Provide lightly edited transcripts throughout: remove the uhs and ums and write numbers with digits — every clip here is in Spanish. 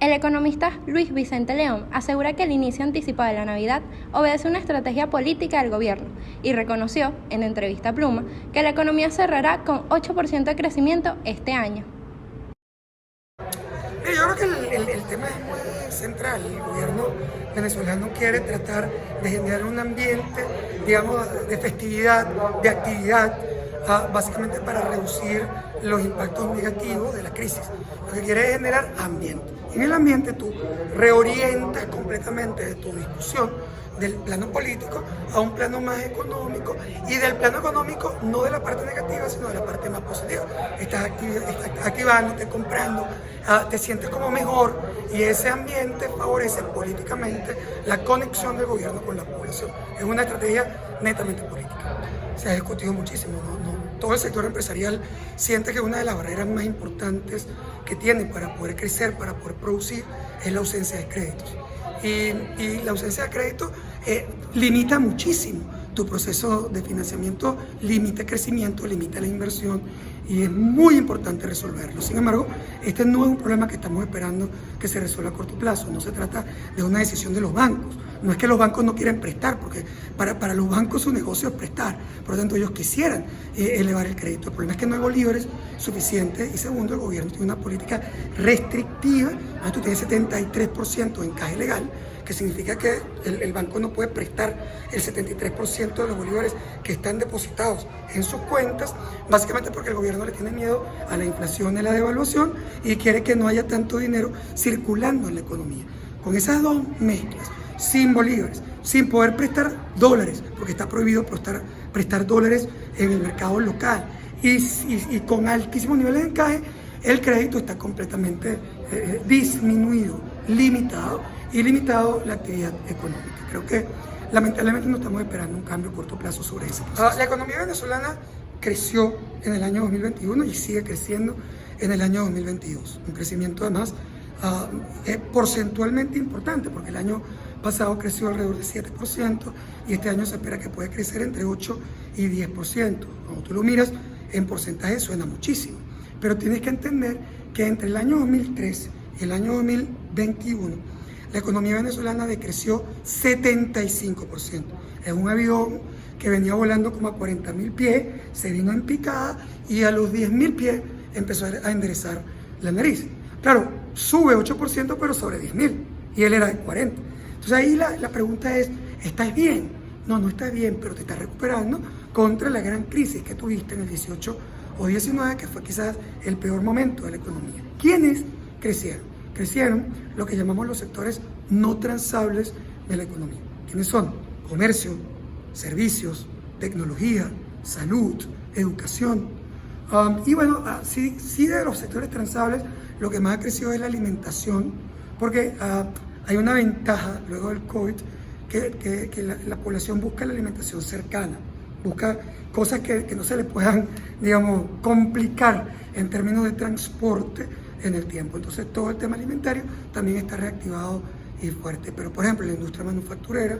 El economista Luis Vicente León asegura que el inicio anticipado de la Navidad obedece a una estrategia política del gobierno y reconoció, en entrevista a Pluma, que la economía cerrará con 8% de crecimiento este año. Yo creo que el tema es muy central. El gobierno venezolano quiere tratar de generar un ambiente, digamos, de festividad, de actividad, básicamente para reducir los impactos negativos de la crisis. Lo que quiere es generar ambiente. En el ambiente tú reorientas completamente tu discusión del plano político a un plano más económico, y del plano económico no de la parte negativa, sino de la parte más positiva. Estás activándote, comprando, te sientes como mejor, y ese ambiente favorece políticamente la conexión del gobierno con la población. Es una estrategia netamente política. Se ha discutido muchísimo, todo el sector empresarial siente que una de las barreras más importantes que tiene para poder crecer, para poder producir, es la ausencia de créditos. Y la ausencia de crédito limita muchísimo tu proceso de financiamiento, limita el crecimiento, limita la inversión, y es muy importante resolverlo. Sin embargo, este no es un problema que estamos esperando que se resuelva a corto plazo. No se trata de una decisión de los bancos. No es que los bancos no quieran prestar, porque para los bancos su negocio es prestar. Por lo tanto, ellos quisieran elevar el crédito. El problema es que no hay bolívares suficientes, y segundo, el gobierno tiene una política restrictiva. Tú tienes 73% de encaje legal, que significa que el banco no puede prestar el 73% de los bolívares que están depositados en sus cuentas, básicamente porque el gobierno le tiene miedo a la inflación y a la devaluación, y quiere que no haya tanto dinero circulando en la economía. Con esas dos mezclas, sin bolívares, sin poder prestar dólares, porque está prohibido prestar dólares en el mercado local, y con altísimos niveles de encaje, el crédito está completamente disminuido, limitado la actividad económica. Creo que lamentablemente no estamos esperando un cambio a corto plazo sobre eso. La economía venezolana creció en el año 2021 y sigue creciendo en el año 2022. Un crecimiento además porcentualmente importante, porque el año pasado creció alrededor de 7% y este año se espera que puede crecer entre 8 y 10%. Cuando tú lo miras en porcentaje suena muchísimo, pero tienes que entender que entre el año 2013 y el año 2021 la economía venezolana decreció 75%. Es un avión que venía volando como a 40.000 pies, se vino en picada, y a los 10.000 pies empezó a enderezar la nariz. Claro, sube 8%, pero sobre 10.000, y él era de 40. Entonces ahí la pregunta es, ¿estás bien? No estás bien, pero te estás recuperando contra la gran crisis que tuviste en el 18 o 19, que fue quizás el peor momento de la economía. ¿Quiénes crecieron? Crecieron lo que llamamos los sectores no transables de la economía. ¿Quiénes son? Comercio, servicios, tecnología, salud, educación. Y bueno, sí de los sectores transables, lo que más ha crecido es la alimentación, porque hay una ventaja luego del COVID, que la población busca la alimentación cercana, busca cosas que no se le puedan, digamos, complicar en términos de transporte en el tiempo. Entonces todo el tema alimentario también está reactivado y fuerte. Pero por ejemplo, la industria manufacturera,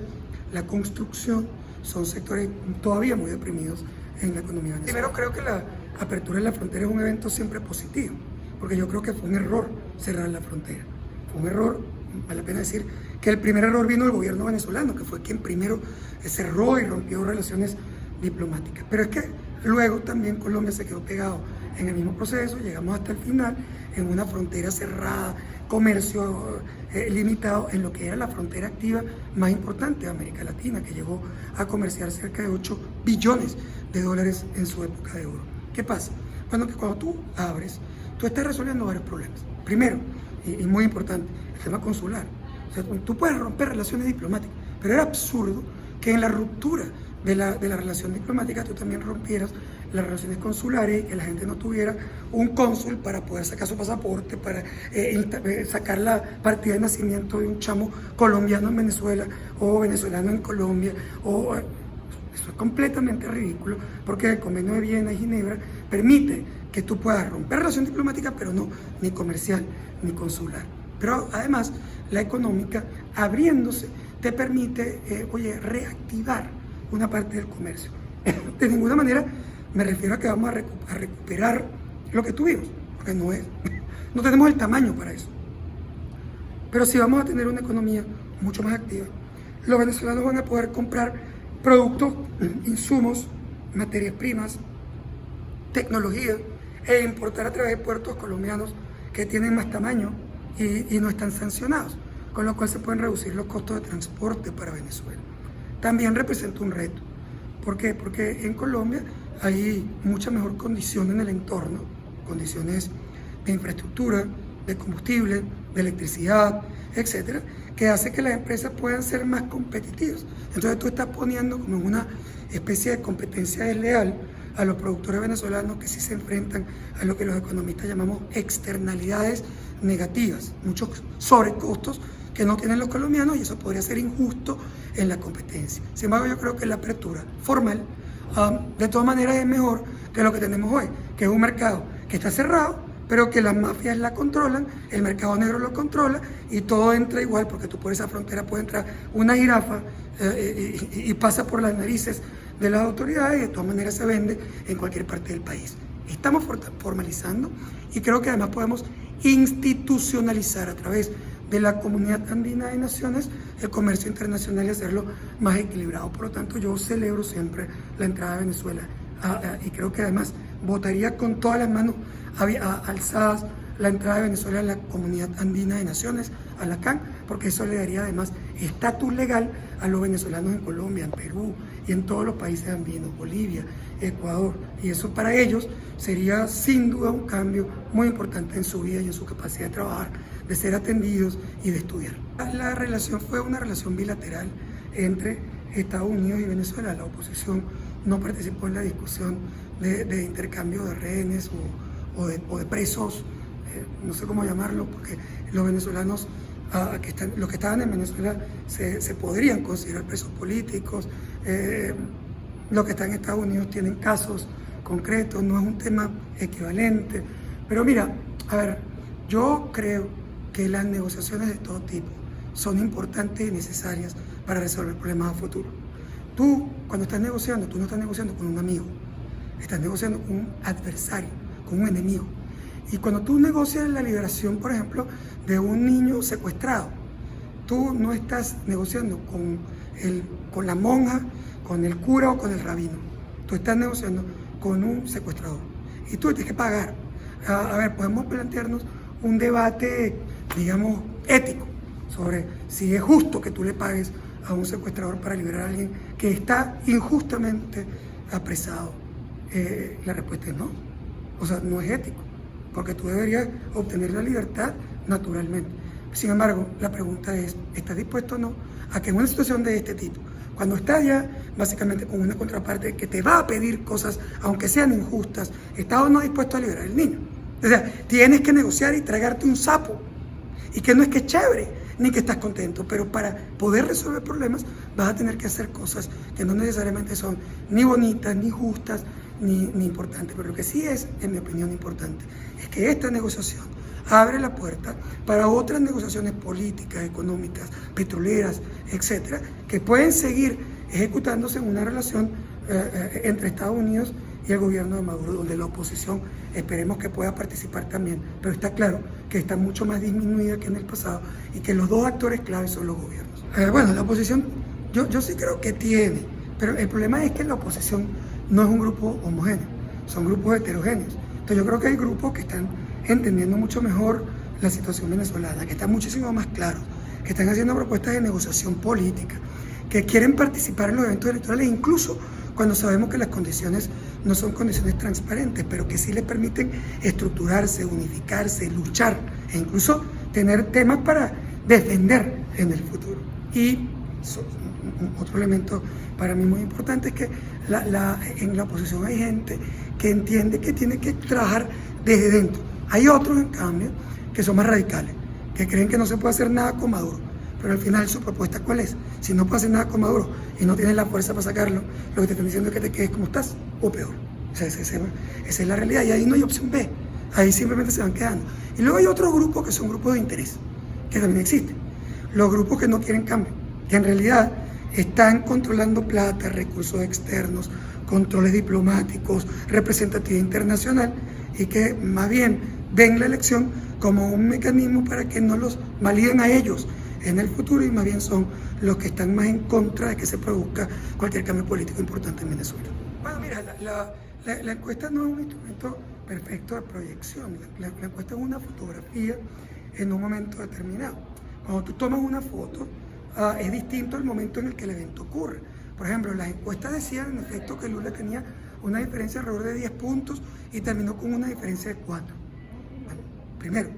la construcción, son sectores todavía muy deprimidos en la economía venezolana. Primero, creo que la apertura de la frontera es un evento siempre positivo, porque yo creo que fue un error cerrar la frontera. Fue un error, vale la pena decir que el primer error vino del gobierno venezolano, que fue quien primero cerró y rompió relaciones diplomáticas. Pero es que luego también Colombia se quedó pegado en el mismo proceso, llegamos hasta el final en una frontera cerrada, comercio limitado, en lo que era la frontera activa más importante de América Latina, que llegó a comerciar cerca de 8 billones de dólares en su época de oro. ¿Qué pasa? Bueno, que cuando tú abres, tú estás resolviendo varios problemas. Primero, y muy importante, el tema consular. O sea, tú puedes romper relaciones diplomáticas, pero era absurdo que en la ruptura de la relación diplomática tú también rompieras las relaciones consulares, y que la gente no tuviera un cónsul para poder sacar su pasaporte, para sacar la partida de nacimiento de un chamo colombiano en Venezuela o venezolano en Colombia. Eso es completamente ridículo, porque el Convenio de Viena y Ginebra permite que tú puedas romper relación diplomática, pero no ni comercial ni consular. Pero además, la económica, abriéndose, te permite reactivar una parte del comercio. De ninguna manera me refiero a que vamos a recuperar lo que tuvimos, porque no tenemos el tamaño para eso. pero sí vamos a tener una economía mucho más activa. Los venezolanos van a poder comprar productos, insumos, materias primas, tecnología, e importar a través de puertos colombianos que tienen más tamaño y no están sancionados, con lo cual se pueden reducir los costos de transporte para Venezuela. También representa un reto. ¿Por qué? Porque en Colombia hay mucha mejor condición en el entorno, condiciones de infraestructura, de combustible, de electricidad, etcétera, que hace que las empresas puedan ser más competitivas. Entonces tú estás poniendo como en una especie de competencia desleal a los productores venezolanos que sí se enfrentan a lo que los economistas llamamos externalidades negativas, muchos sobrecostos que no tienen los colombianos, y eso podría ser injusto en la competencia. Sin embargo, yo creo que la apertura formal de todas maneras es mejor que lo que tenemos hoy, que es un mercado que está cerrado, pero que las mafias la controlan, el mercado negro lo controla y todo entra igual, porque tú por esa frontera puede entrar una jirafa y pasa por las narices de las autoridades y de todas maneras se vende en cualquier parte del país. Estamos formalizando y creo que además podemos institucionalizar a través de la Comunidad Andina de Naciones el comercio internacional y hacerlo más equilibrado. Por lo tanto, yo celebro siempre la entrada de Venezuela y creo que además votaría con todas las manos alzadas la entrada de Venezuela a la Comunidad Andina de Naciones, a la CAN, porque eso le daría además estatus legal a los venezolanos en Colombia, en Perú y en todos los países andinos, Bolivia, Ecuador, y eso para ellos sería sin duda un cambio muy importante en su vida y en su capacidad de trabajar, de ser atendidos y de estudiar. La relación fue una relación bilateral entre Estados Unidos y Venezuela. La oposición no participó en la discusión de intercambio de rehenes o de presos, no sé cómo llamarlo, porque los venezolanos, los que estaban en Venezuela se podrían considerar presos políticos, los que están en Estados Unidos tienen casos concretos, no es un tema equivalente. Pero mira, a ver, yo creo que las negociaciones de todo tipo son importantes y necesarias para resolver problemas a futuro. Tú, cuando estás negociando, tú no estás negociando con un amigo, estás negociando con un adversario, con un enemigo. Y cuando tú negocias la liberación, por ejemplo, de un niño secuestrado, tú no estás negociando con la monja, con el cura o con el rabino. Tú estás negociando con un secuestrador. Y tú tienes que pagar. A ver, podemos plantearnos un debate, digamos, ético, sobre si es justo que tú le pagues a un secuestrador para liberar a alguien que está injustamente apresado. La respuesta es no. O sea, no es ético, porque tú deberías obtener la libertad naturalmente. Sin embargo, la pregunta es, ¿estás dispuesto o no a que en una situación de este tipo, cuando estás ya básicamente con una contraparte que te va a pedir cosas, aunque sean injustas, estás o no dispuesto a liberar al niño? O sea, tienes que negociar y tragarte un sapo, y que no es que es chévere, ni que estás contento, pero para poder resolver problemas vas a tener que hacer cosas que no necesariamente son ni bonitas, ni justas, ni importantes. Pero lo que sí es, en mi opinión, importante, es que esta negociación abre la puerta para otras negociaciones políticas, económicas, petroleras, etcétera, que pueden seguir ejecutándose en una relación entre Estados Unidos y el gobierno de Maduro, donde la oposición esperemos que pueda participar también, pero está claro que está mucho más disminuida que en el pasado y que los dos actores claves son los gobiernos. Bueno, la oposición yo sí creo que tiene, pero el problema es que la oposición no es un grupo homogéneo, son grupos heterogéneos. Entonces yo creo que hay grupos que están entendiendo mucho mejor la situación venezolana, que están muchísimo más claros, que están haciendo propuestas de negociación política, que quieren participar en los eventos electorales, incluso cuando sabemos que las condiciones no son condiciones transparentes, pero que sí les permiten estructurarse, unificarse, luchar e incluso tener temas para defender en el futuro. Y otro elemento para mí muy importante es que en la oposición hay gente que entiende que tiene que trabajar desde dentro. Hay otros, en cambio, que son más radicales, que creen que no se puede hacer nada con Maduro. Pero al final, ¿su propuesta cuál es? Si no puedes hacer nada con Maduro y no tienes la fuerza para sacarlo, lo que te están diciendo es que te quedes como estás, o peor. O sea, esa es la realidad, y ahí no hay opción B. Ahí simplemente se van quedando. Y luego hay otros grupos que son grupos de interés, que también existen. Los grupos que no quieren cambio, que en realidad están controlando plata, recursos externos, controles diplomáticos, representatividad internacional, y que más bien ven la elección como un mecanismo para que no los validen a ellos en el futuro, y más bien son los que están más en contra de que se produzca cualquier cambio político importante en Venezuela. Bueno, mira, la encuesta no es un instrumento perfecto de proyección. La encuesta es una fotografía en un momento determinado. Cuando tú tomas una foto, es distinto el momento en el que el evento ocurre. Por ejemplo, las encuestas decían en efecto que Lula tenía una diferencia alrededor de 10 puntos y terminó con una diferencia de 4. Bueno, primero,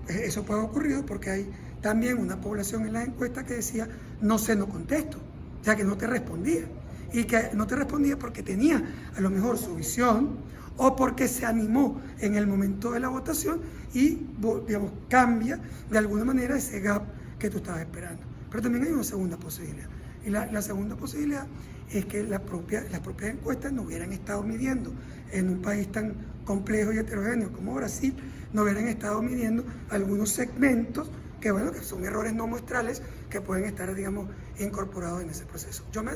eso puede haber ocurrido porque hay también una población en las encuestas que decía no sé, no contesto, o sea que no te respondía. Y que no te respondía porque tenía a lo mejor su visión o porque se animó en el momento de la votación y, digamos, cambia de alguna manera ese gap que tú estabas esperando. Pero también hay una segunda posibilidad. Y la segunda posibilidad es que las propias encuestas no hubieran estado midiendo en un país tan complejo y heterogéneo como Brasil, no hubieran estado midiendo algunos segmentos que, bueno, que son errores no muestrales que pueden estar, digamos, incorporados en ese proceso. Yo me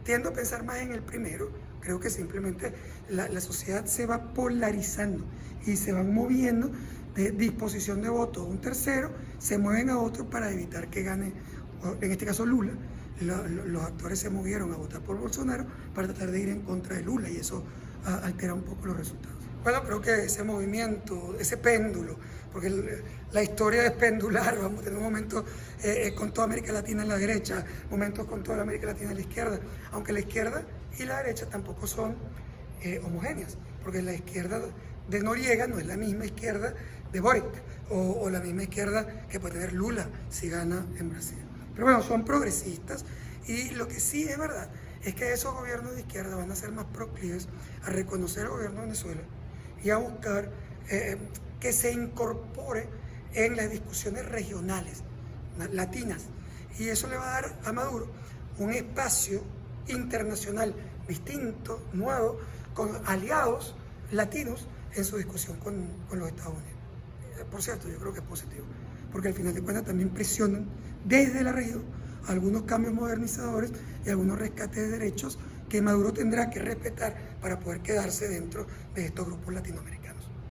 tiendo a pensar más en el primero. Creo que simplemente la sociedad se va polarizando y se van moviendo de disposición de voto a un tercero, se mueven a otro para evitar que gane, en este caso Lula. Los actores se movieron a votar por Bolsonaro para tratar de ir en contra de Lula y eso altera un poco los resultados. Bueno, creo que ese movimiento, ese péndulo, porque la historia es pendular, vamos a tener un momento con toda América Latina en la derecha, momentos con toda América Latina en la izquierda, aunque la izquierda y la derecha tampoco son homogéneas, porque la izquierda de Noriega no es la misma izquierda de Boric o la misma izquierda que puede tener Lula si gana en Brasil. Pero bueno, son progresistas y lo que sí es verdad es que esos gobiernos de izquierda van a ser más proclives a reconocer al gobierno de Venezuela y a buscar que se incorpore en las discusiones regionales, latinas. Y eso le va a dar a Maduro un espacio internacional distinto, nuevo, con aliados latinos en su discusión con los Estados Unidos. Por cierto, yo creo que es positivo, porque al final de cuentas también presionan desde la región algunos cambios modernizadores y algunos rescates de derechos que Maduro tendrá que respetar para poder quedarse dentro de estos grupos latinoamericanos.